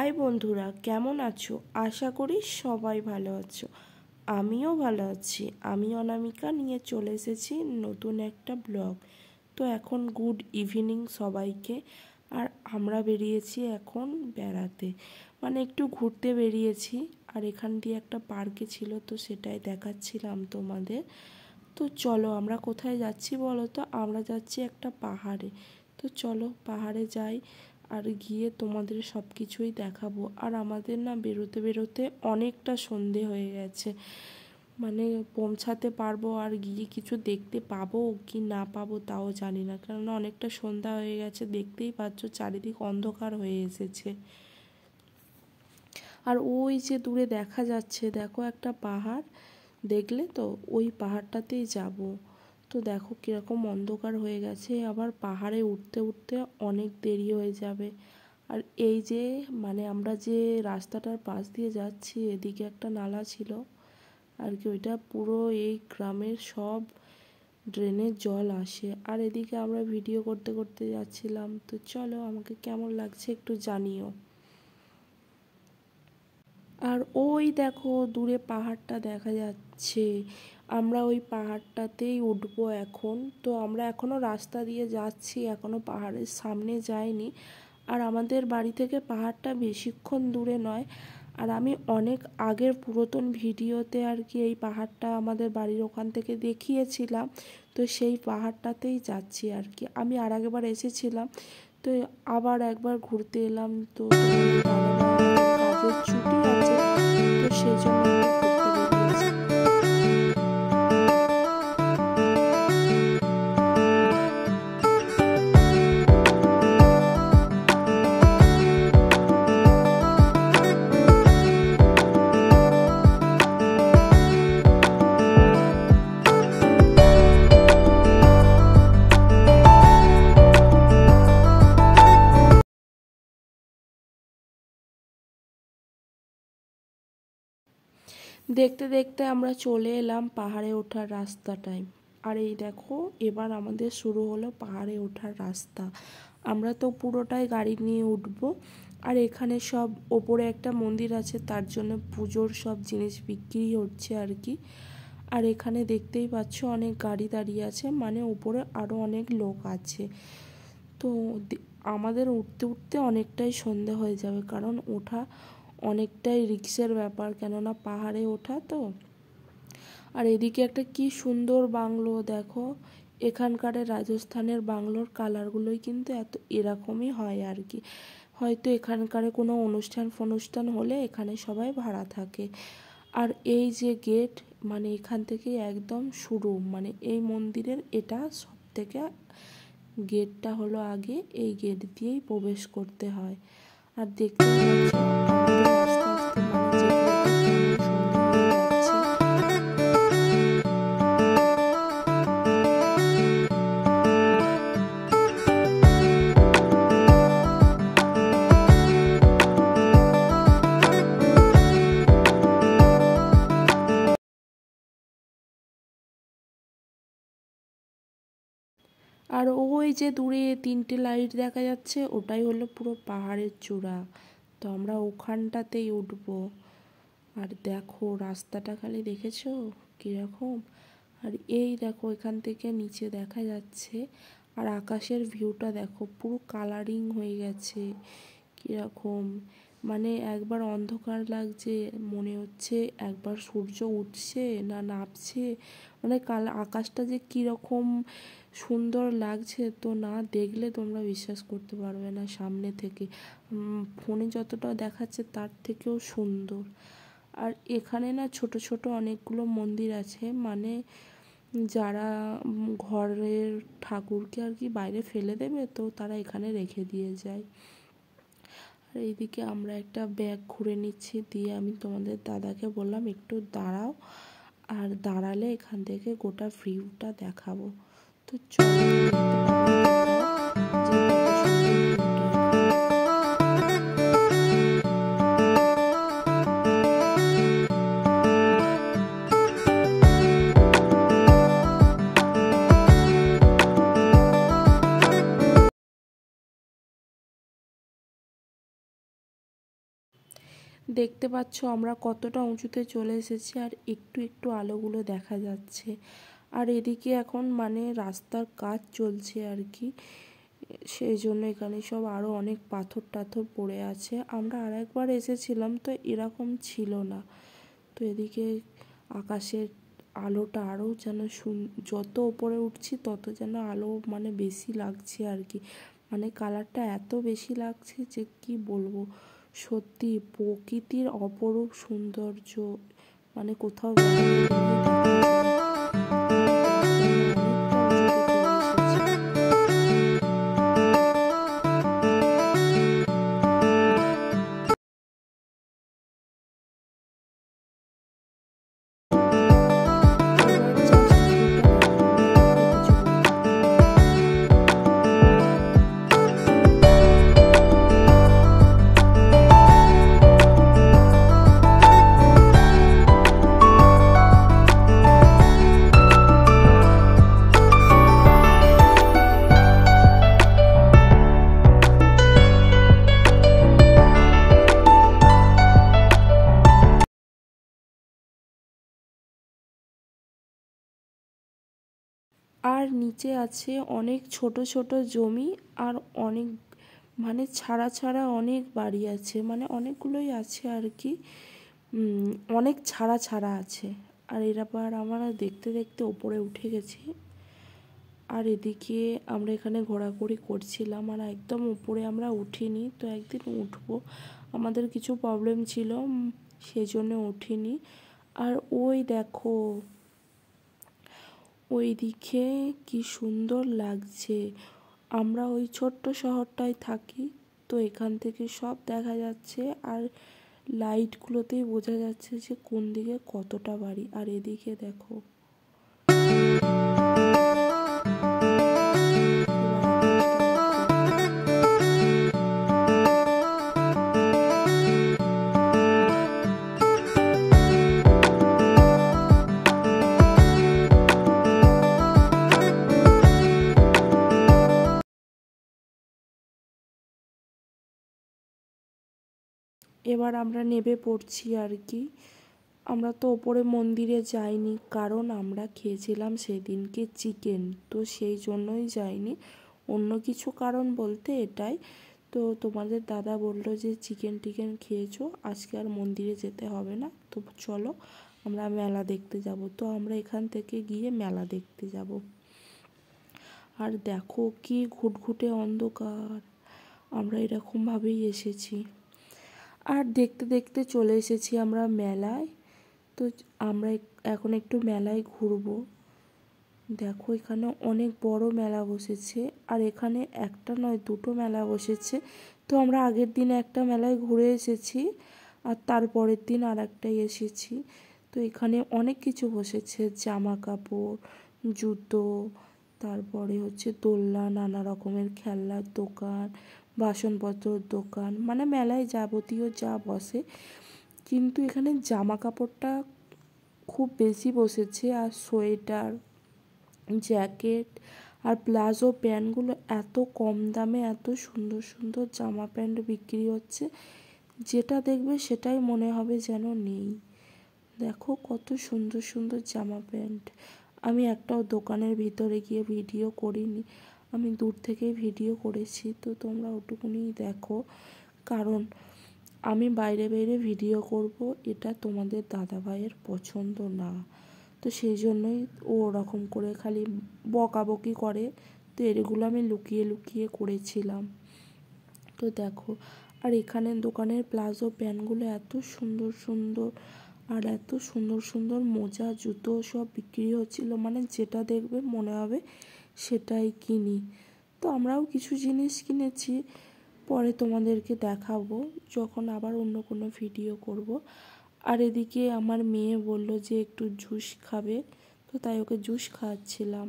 High বন্ধুরা, কেমন আছো? আশা করি সবাই ভালো আছো। আমিও ভালো আছি। আমি অনামিকা নিয়ে চলে এসেছি নতুন একটা ব্লগ। তো এখন গুড ইভিনিং সবাইকে। আর আমরা বেরিয়েছি এখন বেড়াতে, মানে একটু ঘুরতে বেরিয়েছি। আর এখান দিয়ে একটা পার্কে ছিল, তো সেটাই দেখাচ্ছিলাম তোমাদের। তো চলো, আমরা কোথায় যাচ্ছি বলো তো? আমরা যাচ্ছি একটা পাহাড়ে। তো চলো পাহাড়ে যাই, আর গিয়ে তোমাদের সব কিছুই দেখাবো। আর আমাদের না বেরোতে বেরোতে অনেকটা সন্ধে হয়ে গেছে, মানে পৌঁছাতে পারবো আর গিয়ে কিছু দেখতে পাবো কি না পাবো তাও জানি না, কেননা অনেকটা সন্ধ্যা হয়ে গেছে। দেখতেই পাচ্ছ চারিদিক অন্ধকার হয়ে এসেছে। আর ওই যে দূরে দেখা যাচ্ছে, দেখো একটা পাহাড়, দেখলে তো? ওই পাহাড়টাতেই যাব। তো দেখো কীরকম অন্ধকার হয়ে গেছে, আবার পাহাড়ে উঠতে উঠতে অনেক দেরি হয়ে যাবে। আর এই যে মানে আমরা যে রাস্তাটার পাশ দিয়ে যাচ্ছি, এদিকে একটা নালা ছিল আর কি, ওইটা পুরো এই গ্রামের সব ড্রেনের জল আসে। আর এদিকে আমরা ভিডিও করতে করতে যাচ্ছিলাম। তো চলো, আমাকে কেমন লাগছে একটু জানিও। আর ওই দেখো দূরে পাহাড়টা দেখা যাচ্ছে, আমরা ওই পাহাড়টাতেই উঠবো এখন। তো আমরা এখনও রাস্তা দিয়ে যাচ্ছি, এখনও পাহাড়ের সামনে যাইনি। আর আমাদের বাড়ি থেকে পাহাড়টা বেশিক্ষণ দূরে নয়। আর আমি অনেক আগের পুরাতন ভিডিওতে আর কি এই পাহাড়টা আমাদের বাড়ির ওখান থেকে দেখিয়েছিলাম। তো সেই পাহাড়টাতেই যাচ্ছি আর কি। আমি আর একবার এসেছিলাম, তো আবার একবার ঘুরতে এলাম। তো কাজের ছুটি আছে, তো সেই জন্য ঘুরতে বেরিয়েছি। দেখতে দেখতে আমরা চলে এলাম পাহাড়ে ওঠার রাস্তাটায়। আর এই দেখো, এবার আমাদের শুরু হলো পাহাড়ে ওঠার রাস্তা। আমরা তো পুরোটাই গাড়ি নিয়ে উঠবো। আর এখানে সব ওপরে একটা মন্দির আছে, তার জন্য পুজোর সব জিনিস বিক্রি হচ্ছে আর কি। আর এখানে দেখতেই পাচ্ছ অনেক গাড়ি দাঁড়িয়ে আছে, মানে উপরে আরও অনেক লোক আছে। তো আমাদের উঠতে উঠতে অনেকটাই সন্ধে হয়ে যাবে, কারণ ওঠা অনেকটাই রিস্কের ব্যাপার, কেননা পাহাড়ে ওঠা তো। আর এদিকে একটা কি সুন্দর বাংলো দেখো। এখানকার রাজস্থানের বাংলোর কালারগুলোই কিন্তু এরকমই হয় আর কি। হয়তো এখানকার কোনো অনুষ্ঠান হলে এখানে সবাই ভাড়া থাকে। আর এই যে গেট, মানে এখান থেকে একদম শুরু, মানে এই মন্দিরের এটা সব থেকে গেটটা হলো আগে, এই গেট দিয়েই প্রবেশ করতে হয়। আর দেখতে পাচ্ছ আমাদের আস্তে আস্তে মানে যেতে যেতে কেমন সুন্দর হয়ে যাচ্ছে। আর ওই যে দূরে তিনটে লাইট দেখা যাচ্ছে, ওটাই হলো পুরো পাহাড়ের চূড়া। তো আমরা ওখানটাতেই উঠবো। আর দেখো রাস্তাটা খালি দেখেছো কীরকম। আর এই দেখো এখান থেকে নিচে দেখা যাচ্ছে, আর আকাশের ভিউটা দেখো পুরো কালারিং হয়ে গেছে কীরকম। মানে একবার অন্ধকার লাগছে, মনে হচ্ছে একবার সূর্য উঠছে না নামছে, মানে আকাশটা যে কীরকম সুন্দর লাগছে, তো না দেখলে তোমরা বিশ্বাস করতে পারবে না। সামনে থেকে ফোনে যতটা দেখাচ্ছে তার থেকেও সুন্দর। আর এখানে না ছোট ছোট অনেকগুলো মন্দির আছে, মানে যারা ঘরের ঠাকুরকে আর কি বাইরে ফেলে দেবে, তো তারা এখানে রেখে দিয়ে যায়। আর এইদিকে আমরা একটা ব্যাগ ঘুরে নিচ্ছি, দিয়ে আমি তোমাদের দাদাকে বললাম একটু দাঁড়াও, আর দাঁড়ালে এখান থেকে গোটা ভিউটা দেখাবো। তো চলো, দেখতে পাচ্ছ আমরা কতটা উঁচুতে চলে এসেছি, আর একটু একটু আলোগুলো দেখা যাচ্ছে। আর এদিকে এখন মানে রাস্তার কাজ চলছে আর কি, সেই জন্য এখানে সব আরও অনেক পাথর টাথর পড়ে আছে। আমরা আরেকবার এসেছিলাম তো এরকম ছিল না। তো এদিকে আকাশের আলোটা আরও যেন যত ওপরে উঠছি তত যেন আলো মানে বেশি লাগছে আর কি, মানে কালারটা এত বেশি লাগছে যে কি বলবো। সত্যি প্রকৃতির অপরূপ সৌন্দর্য, মানে কোথাও বেড়াতে গেলেই দেখা আর নিচে আছে অনেক ছোট ছোট জমি, আর অনেক মানে ছাড়া ছাড়া অনেক বাড়ি আছে, মানে অনেকগুলোই আছে আর কি, অনেক ছাড়া ছাড়া আছে। আর এরপর আমরা দেখতে দেখতে ওপরে উঠে গেছি। আর এদিকে আমরা এখানে ঘোরাঘুরি করছিলাম, আর একদম উপরে আমরা উঠিনি, তো একদিন উঠবো, আমাদের কিছু প্রবলেম ছিল সেই জন্য উঠিনি। আর ওই দেখো ওই দিকে কি সুন্দর লাগছে, আমরা ওই ছোট্ট শহরটায় থাকি, তো এখান থেকে সব দেখা যাচ্ছে, আর লাইটগুলোতেই বোঝা যাচ্ছে যে কোন দিকে কতটা বাড়ি। আর এদিকে দেখো এবার আমরা নেমে পড়ছি আর কি। আমরা তো ওপরে মন্দিরে যাইনি, কারণ আমরা খেয়েছিলাম সেদিনকে চিকেন, তো সেই জন্যই যাইনি, অন্য কিছু কারণ বলতে এটাই। তো তোমাদের দাদা বললো যে চিকেন টিকেন খেয়েছো, আজকে আর মন্দিরে যেতে হবে না, তো চলো আমরা মেলা দেখতে যাব। তো আমরা এখান থেকে গিয়ে মেলা দেখতে যাব। আর দেখো কি ঘুটঘুটে অন্ধকার, আমরা এরকমভাবেই এসেছি। আর দেখতে দেখতে চলে এসেছি আমরা মেলায়। তো আমরা এখন একটু মেলায় ঘুরবো। দেখো এখানে অনেক বড় মেলা বসেছে, আর এখানে একটা নয় দুটো মেলা বসেছে। তো আমরা আগের দিন একটা মেলায় ঘুরে এসেছি, আর তারপরের দিন আর একটাই এসেছি। তো এখানে অনেক কিছু বসেছে, জামা কাপড়, জুতো, তারপরে হচ্ছে দোলনা, নানা রকমের খেলনার দোকান, বাসনপত্রের দোকান, মানে মেলায় যাবতীয় যা বসে। কিন্তু এখানে জামা কাপড়টা খুব বেশি বসেছে, আর সোয়েটার, জ্যাকেট আর প্লাজো প্যান্টগুলো এত কম দামে এত সুন্দর সুন্দর জামা প্যান্ট বিক্রি হচ্ছে, যেটা দেখবে সেটাই মনে হবে যেন নেই। দেখো কত সুন্দর সুন্দর জামা প্যান্ট। আমি একটাও দোকানের ভিতরে গিয়ে ভিডিও করিনি, আমি দূর থেকেই ভিডিও করেছি, তো তোমরা ওটুকুনি দেখো, কারণ আমি বাইরে বাইরে ভিডিও করব এটা তোমাদের দাদাভাইয়ের পছন্দ না, তো সেই জন্যই ও ওরকম করে খালি বকাবকি করে, তো এগুলো আমি লুকিয়ে লুকিয়ে করেছিলাম। তো দেখো, আর এখানে দোকানের প্লাজো প্যান্টগুলো এত সুন্দর সুন্দর, আর এত সুন্দর সুন্দর মোজা জুতো সব বিক্রি হচ্ছিলো, মানে যেটা দেখবে মনে হবে সেটাই কিনি। তো আমরাও কিছু জিনিস কিনেছি, পরে তোমাদেরকে দেখাবো যখন আবার অন্য কোনো ভিডিও করব। আর এদিকে আমার মেয়ে বলল যে একটু জুস খাবে, তো তাই ওকে জুস খাওয়াচ্ছিলাম।